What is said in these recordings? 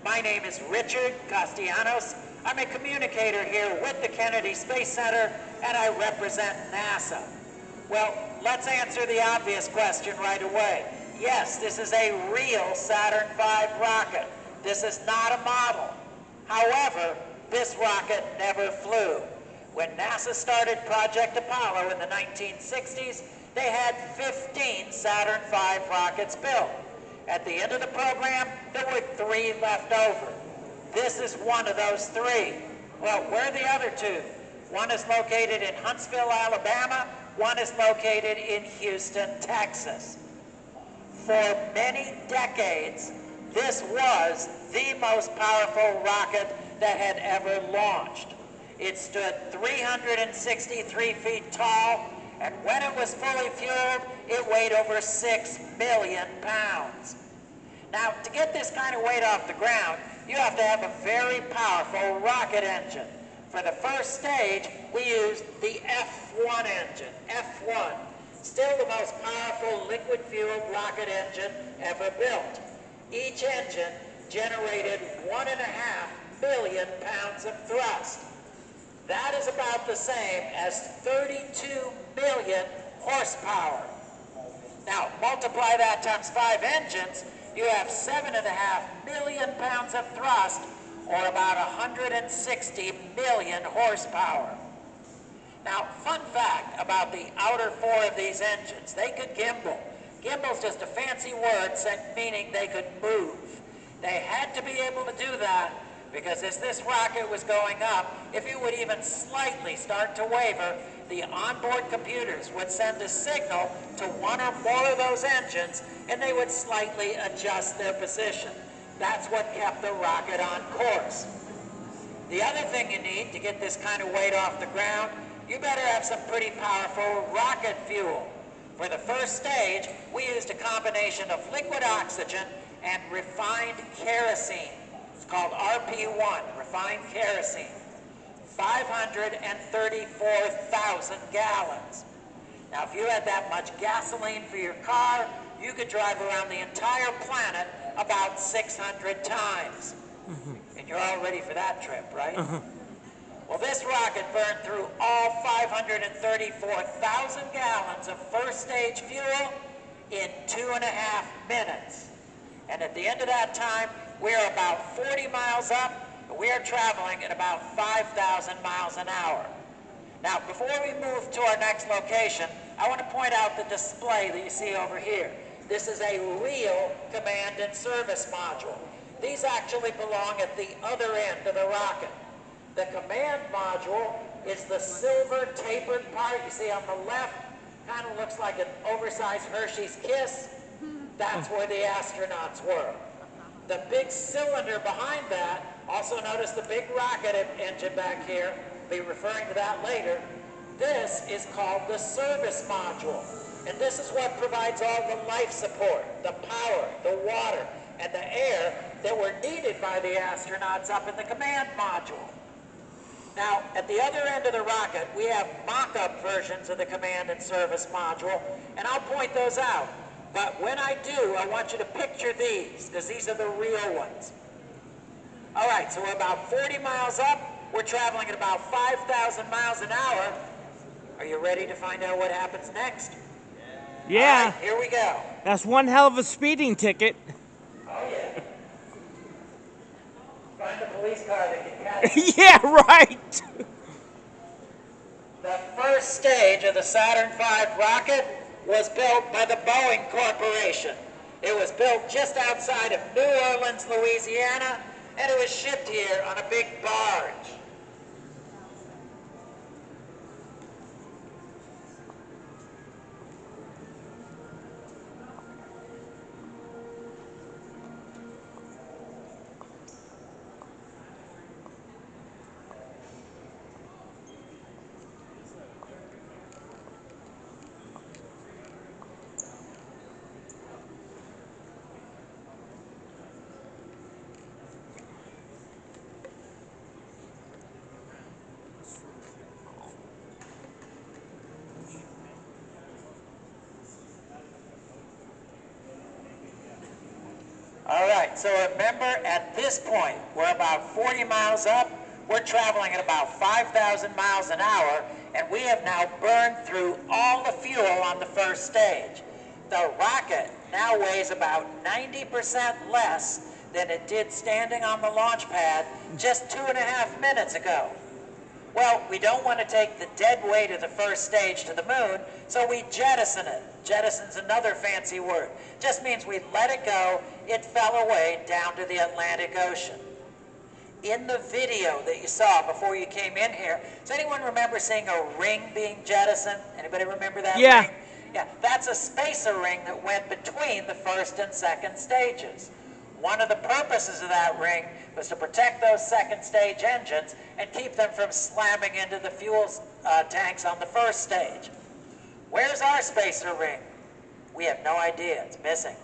My name is Richard Castellanos. I'm a communicator here with the Kennedy Space Center, and I represent NASA. Well, let's answer the obvious question right away. Yes, this is a real Saturn V rocket. This is not a model. However, this rocket never flew. When NASA started Project Apollo in the 1960s, they had 15 Saturn V rockets built. At the end of the program, there were 3 left over. This is one of those 3. Well, where are the other 2? One is located in Huntsville, Alabama. One is located in Houston, Texas. For many decades, this was the most powerful rocket that had ever launched. It stood 363 feet tall, and when it was fully fueled, it weighed over 6 million pounds. Now, to get this kind of weight off the ground, you have to have a very powerful rocket engine. For the first stage, we used the F1 engine, F1, still the most powerful liquid-fueled rocket engine ever built. Each engine generated 1.5 million pounds of thrust. That is about the same as 32 million horsepower. Now, multiply that times 5 engines, you have 7.5 million pounds of thrust, or about 160 million horsepower. Now, fun fact about the outer 4 of these engines, they could gimbal. Gimbal's just a fancy word meaning they could move. They had to be able to do that because as this rocket was going up, if it would even slightly start to waver, the onboard computers would send a signal to one or more of those engines and they would slightly adjust their position. That's what kept the rocket on course. The other thing you need to get this kind of weight off the ground, you better have some pretty powerful rocket fuel. For the first stage, we used a combination of liquid oxygen and refined kerosene. It's called RP1, refined kerosene. 534,000 gallons. Now, if you had that much gasoline for your car, you could drive around the entire planet about 600 times. And you're all ready for that trip, right? Well, this rocket burned through all 534,000 gallons of first stage fuel in 2.5 minutes. And at the end of that time, we're about 40 miles up, and we are traveling at about 5,000 miles an hour. Now, before we move to our next location, I want to point out the display that you see over here. This is a real command and service module. These actually belong at the other end of the rocket. The command module is the silver tapered part you see on the left. Kind of looks like an oversized Hershey's Kiss. That's where the astronauts were. The big cylinder behind that, also notice the big rocket engine back here, I'll be referring to that later. This is called the service module. And this is what provides all the life support, the power, the water, and the air that were needed by the astronauts up in the command module. Now, at the other end of the rocket, we have mock-up versions of the command and service module, and I'll point those out. But when I do, I want you to picture these, because these are the real ones. All right, so we're about 40 miles up. We're traveling at about 5,000 miles an hour. Are you ready to find out what happens next? Yeah. All right, here we go. That's one hell of a speeding ticket. Oh, yeah. Find a police car that can catch us. Yeah, right. The first stage of the Saturn V rocket was built by the Boeing Corporation. It was built just outside of New Orleans, Louisiana, and it was shipped here on a big barge. right, so remember at this point, we're about 40 miles up, we're traveling at about 5,000 miles an hour, and we have now burned through all the fuel on the first stage. The rocket now weighs about 90% less than it did standing on the launch pad just 2.5 minutes ago. Well, we don't want to take the dead weight of the first stage to the moon, so we jettison it. Jettison's another fancy word. Just means we let it go, it fell away down to the Atlantic Ocean. In the video that you saw before you came in here, does anyone remember seeing a ring being jettisoned? Anybody remember that Yeah. ring? Yeah, that's a spacer ring that went between the first and second stages. One of the purposes of that ring was to protect those second stage engines and keep them from slamming into the fuel tanks on the first stage. Where's our spacer ring? We have no idea, it's missing.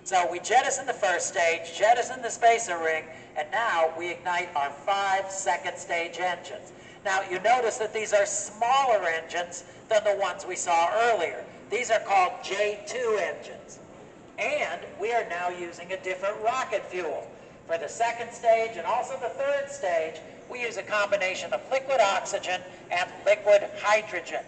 So we jettison the first stage, jettison the spacer ring, and now we ignite our 5 second stage engines. Now you notice that these are smaller engines than the ones we saw earlier. These are called J2 engines. And we are now using a different rocket fuel. For the second stage and also the third stage, we use a combination of liquid oxygen and liquid hydrogen.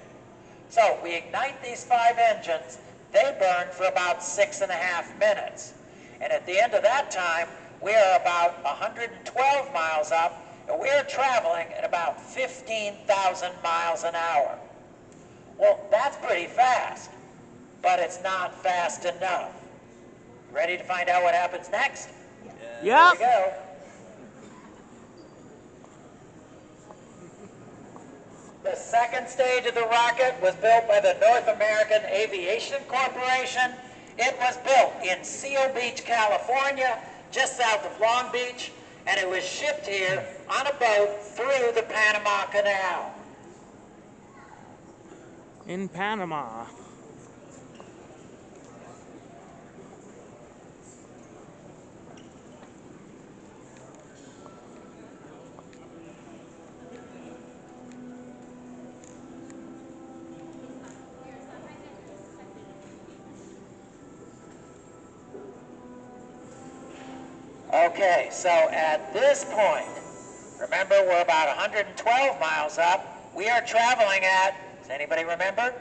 So we ignite these 5 engines, they burn for about 6.5 minutes. And at the end of that time, we are about 112 miles up, and we are traveling at about 15,000 miles an hour. Well, that's pretty fast, but it's not fast enough. Ready to find out what happens next? Yeah. Here we go. The second stage of the rocket was built by the North American Aviation Corporation. It was built in Seal Beach, California, just south of Long Beach, and it was shipped here on a boat through the Panama Canal. In Panama. Okay, so at this point, remember we're about 112 miles up. We are traveling at, does anybody remember?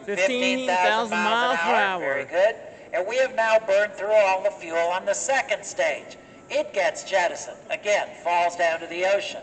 15,000 miles per hour. Very good. And we have now burned through all the fuel on the second stage. It gets jettisoned. Again, falls down to the ocean.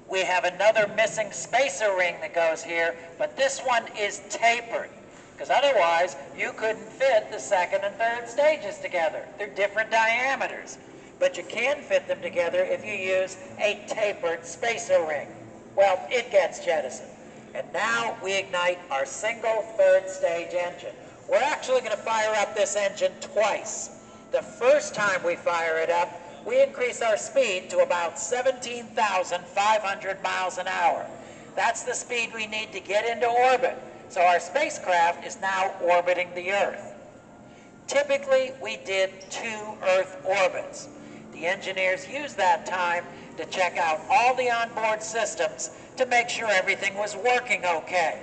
We have another missing spacer ring that goes here, but this one is tapered, because otherwise you couldn't fit the second and third stages together. They're different diameters, but you can fit them together if you use a tapered spacer ring. Well, it gets jettisoned. And now we ignite our single third stage engine. We're actually going to fire up this engine twice. The first time we fire it up, we increase our speed to about 17,500 miles an hour. That's the speed we need to get into orbit. So our spacecraft is now orbiting the Earth. Typically, we did 2 Earth orbits. The engineers used that time to check out all the onboard systems to make sure everything was working okay.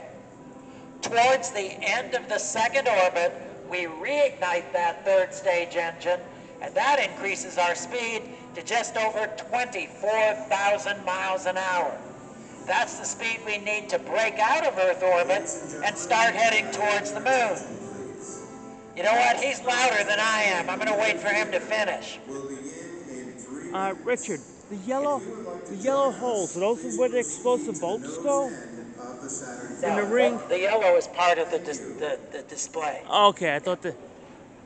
Towards the end of the second orbit, we reignite that third stage engine, and that increases our speed to just over 24,000 miles an hour. That's the speed we need to break out of Earth orbit and start heading towards the moon. You know what? He's louder than I am. I'm going to wait for him to finish. Richard, the yellow holes, are those where the explosive bolts go? In the ring? The yellow is part of the display. Okay, I thought the...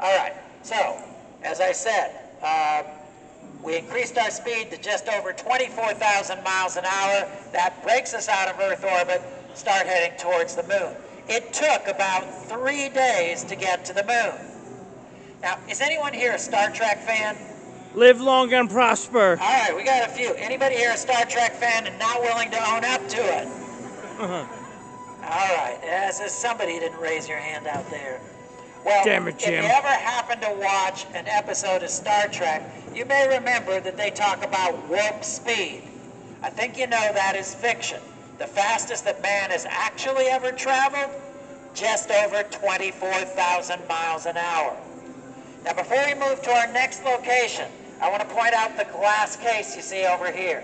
All right, so, as I said, we increased our speed to just over 24,000 miles an hour. That breaks us out of Earth orbit, start heading towards the moon. It took about 3 days to get to the moon. Now, is anyone here a Star Trek fan? Live long and prosper. All right, we got a few. Anybody here a Star Trek fan and not willing to own up to it? All right, somebody didn't raise your hand out there. Well, Damn it, Jim. If you ever happen to watch an episode of Star Trek, you may remember that they talk about warp speed. I think you know that is fiction. The fastest that man has actually ever traveled? Just over 24,000 miles an hour. Now before we move to our next location, I want to point out the glass case you see over here.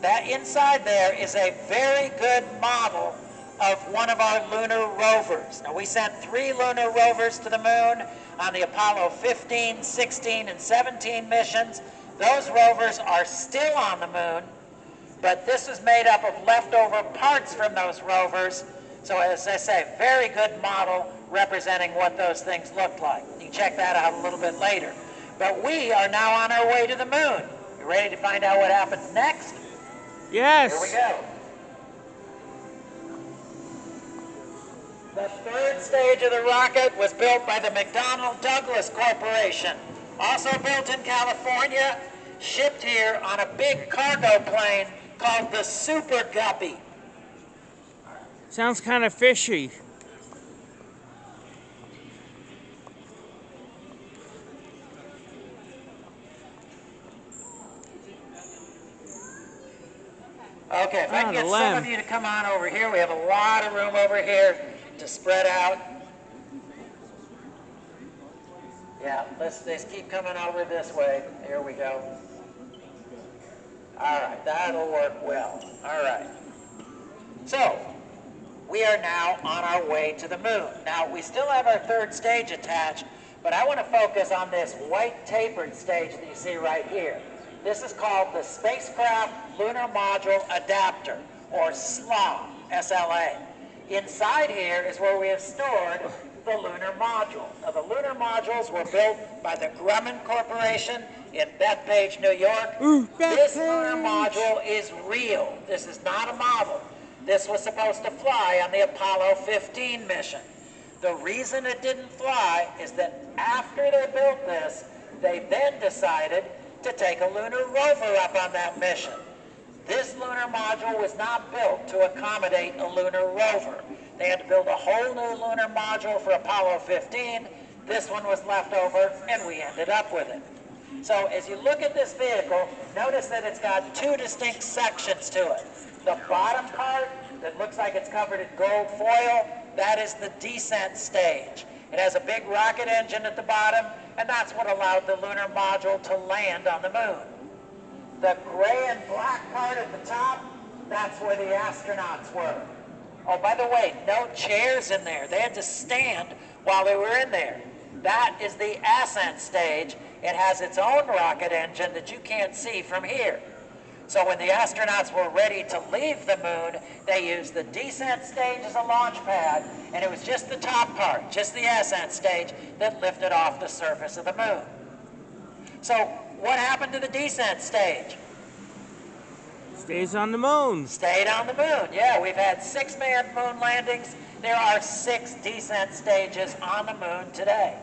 That inside there is a very good model of one of our lunar rovers. Now we sent 3 lunar rovers to the moon on the Apollo 15, 16, and 17 missions. Those rovers are still on the moon, but this is made up of leftover parts from those rovers. So as I say, very good model representing what those things looked like. You can check that out a little bit later. But we are now on our way to the moon. You ready to find out what happens next? Yes. Here we go. The 3rd stage of the rocket was built by the McDonnell Douglas Corporation, also built in California, shipped here on a big cargo plane called the Super Guppy. Sounds kind of fishy. Okay, if I can get some of you to come on over here, we have a lot of room over here to spread out. Yeah, let's keep coming over this way. Here we go. All right, that'll work well. All right. So, we are now on our way to the moon. Now, we still have our 3rd stage attached, but I want to focus on this white tapered stage that you see right here. This is called the Spacecraft Lunar Module Adapter, or SLA, S-L-A. Inside here is where we have stored the lunar module. Now, the lunar modules were built by the Grumman Corporation in Bethpage, New York. This lunar module is real. This is not a model. This was supposed to fly on the Apollo 15 mission. The reason it didn't fly is that after they built this, they then decided to take a lunar rover up on that mission. This lunar module was not built to accommodate a lunar rover. They had to build a whole new lunar module for Apollo 15. This one was left over, and we ended up with it. So as you look at this vehicle, notice that it's got 2 distinct sections to it. The bottom part that looks like it's covered in gold foil, that is the descent stage. It has a big rocket engine at the bottom, and that's what allowed the lunar module to land on the moon. The gray and black part at the top, that's where the astronauts were. Oh, by the way, no chairs in there. They had to stand while they were in there. That is the ascent stage. It has its own rocket engine that you can't see from here. So when the astronauts were ready to leave the moon, they used the descent stage as a launch pad, and it was just the top part, just the ascent stage, that lifted off the surface of the moon. So what happened to the descent stage? Stays on the moon. Stayed on the moon. Yeah, we've had 6 manned moon landings. There are 6 descent stages on the moon today.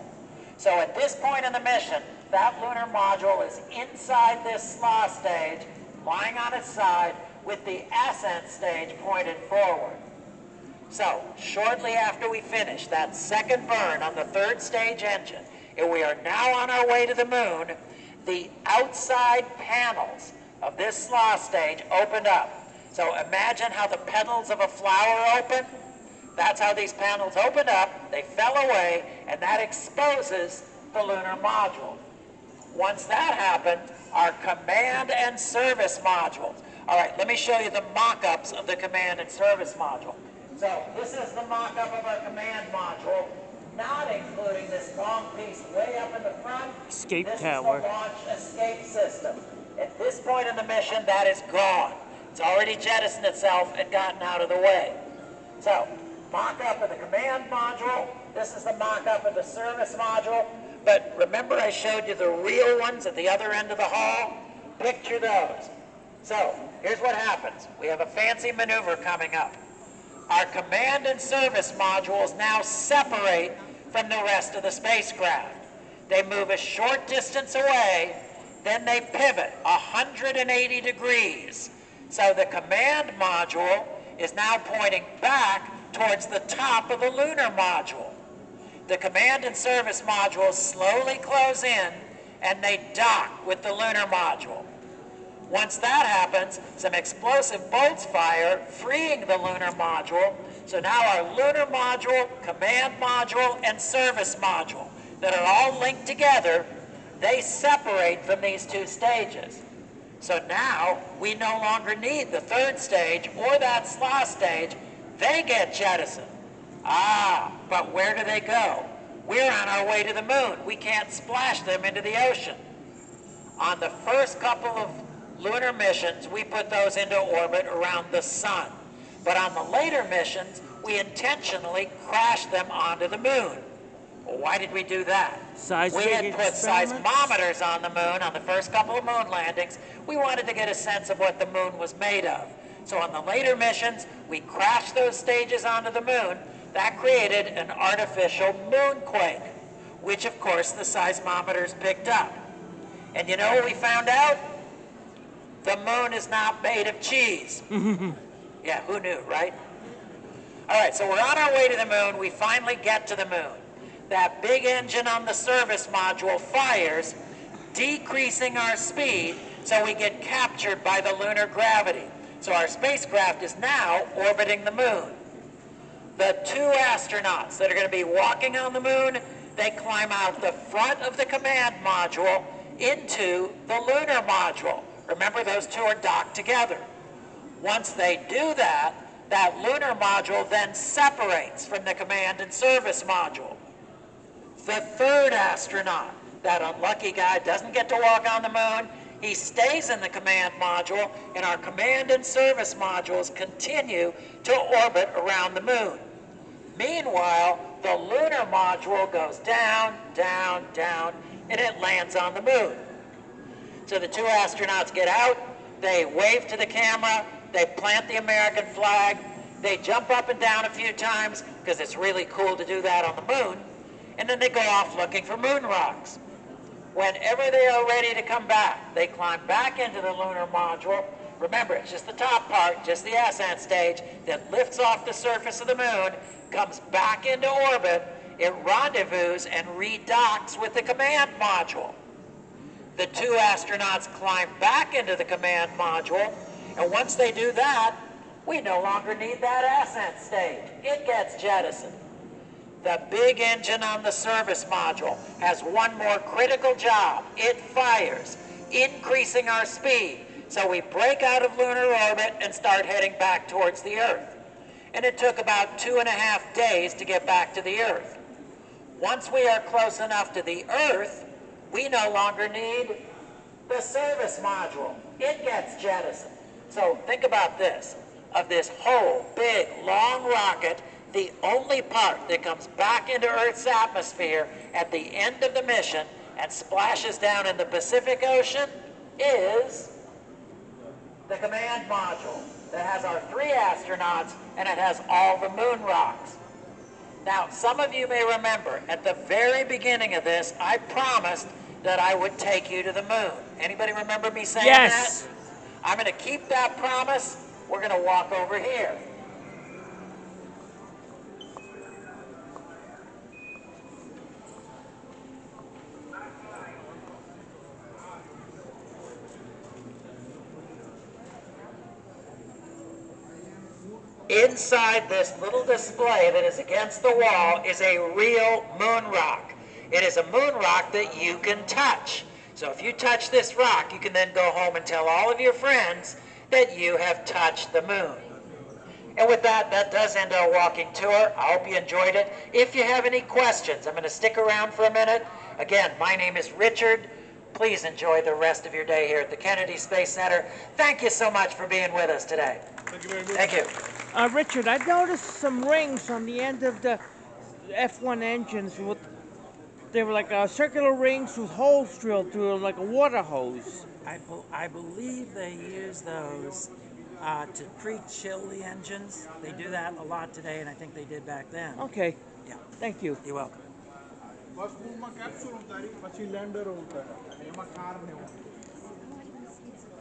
So at this point in the mission, that lunar module is inside this SLA stage, lying on its side with the ascent stage pointed forward. So, shortly after we finish that second burn on the 3rd stage engine, and we are now on our way to the moon, the outside panels of this SLA stage opened up. So imagine how the petals of a flower open. That's how these panels opened up, they fell away, and that exposes the lunar module. Once that happened, our command and service modules. All right, let me show you the mock-ups of the command and service module. So this is the mock-up of our command module, not including this long piece way up in the front. Escape this tower. Is the launch escape system. At this point in the mission, that is gone. It's already jettisoned itself and gotten out of the way. So, mock-up of the command module. This is the mock-up of the service module. But remember I showed you the real ones at the other end of the hall? Picture those. So, here's what happens. We have a fancy maneuver coming up. Our command and service modules now separate from the rest of the spacecraft. They move a short distance away, then they pivot 180 degrees. So the command module is now pointing back towards the top of the lunar module. The command and service modules slowly close in and they dock with the lunar module. Once that happens, some explosive bolts fire, freeing the lunar module. So now our lunar module, command module, and service module, that are all linked together, they separate from these two stages. So now we no longer need the third stage or that SLA stage. They get jettisoned. Ah, but where do they go? We're on our way to the moon. We can't splash them into the ocean. On the first couple of lunar missions, we put those into orbit around the sun. But on the later missions, we intentionally crashed them onto the moon. Well, why did we do that? We had put seismometers on the moon on the first couple of moon landings. We wanted to get a sense of what the moon was made of. So on the later missions, we crashed those stages onto the moon. That created an artificial moonquake, which of course the seismometers picked up. And you know what we found out? The moon is not made of cheese. Yeah, who knew, right? All right, so we're on our way to the moon. We finally get to the moon. That big engine on the service module fires, decreasing our speed so we get captured by the lunar gravity. So our spacecraft is now orbiting the moon. The two astronauts that are going to be walking on the moon, they climb out the front of the command module into the lunar module. Remember, those two are docked together. Once they do that, that lunar module then separates from the command and service module. The third astronaut, that unlucky guy, doesn't get to walk on the moon. He stays in the command module, and our command and service modules continue to orbit around the moon. Meanwhile, the lunar module goes down, down, down, and it lands on the moon. So the two astronauts get out, they wave to the camera, they plant the American flag, they jump up and down a few times, because it's really cool to do that on the moon, and then they go off looking for moon rocks. Whenever they are ready to come back, they climb back into the lunar module. Remember, it's just the top part, just the ascent stage, that lifts off the surface of the moon, comes back into orbit, it rendezvous and redocks with the command module. The two astronauts climb back into the command module, and once they do that, we no longer need that ascent stage. It gets jettisoned. The big engine on the service module has one more critical job. It fires, increasing our speed, so we break out of lunar orbit and start heading back towards the Earth. And it took about 2.5 days to get back to the Earth. Once we are close enough to the Earth, we no longer need the service module. It gets jettisoned. So think about this. Of this whole big, long rocket, the only part that comes back into Earth's atmosphere at the end of the mission and splashes down in the Pacific Ocean is the command module that has our 3 astronauts, and it has all the moon rocks. Now, some of you may remember, at the very beginning of this, I promised that I would take you to the moon. Anybody remember me saying that? I'm going to keep that promise. We're going to walk over here. Inside this little display that is against the wall is a real moon rock. It is a moon rock that you can touch. So if you touch this rock, you can then go home and tell all of your friends that you have touched the moon. And with that, that does end our walking tour. I hope you enjoyed it. If you have any questions, I'm going to stick around for a minute. Again, my name is Richard. Please enjoy the rest of your day here at the Kennedy Space Center. Thank you so much for being with us today. Thank you very much. Thank you. Richard, I noticed some rings on the end of the F1 engines. They were like circular rings with holes drilled through them, like a water hose. I believe they use those to pre-chill the engines. They do that a lot today, and I think they did back then. Okay. Yeah. Thank you. You're welcome. First move में capsule होता है, પછી lander होता है, એમાં car ને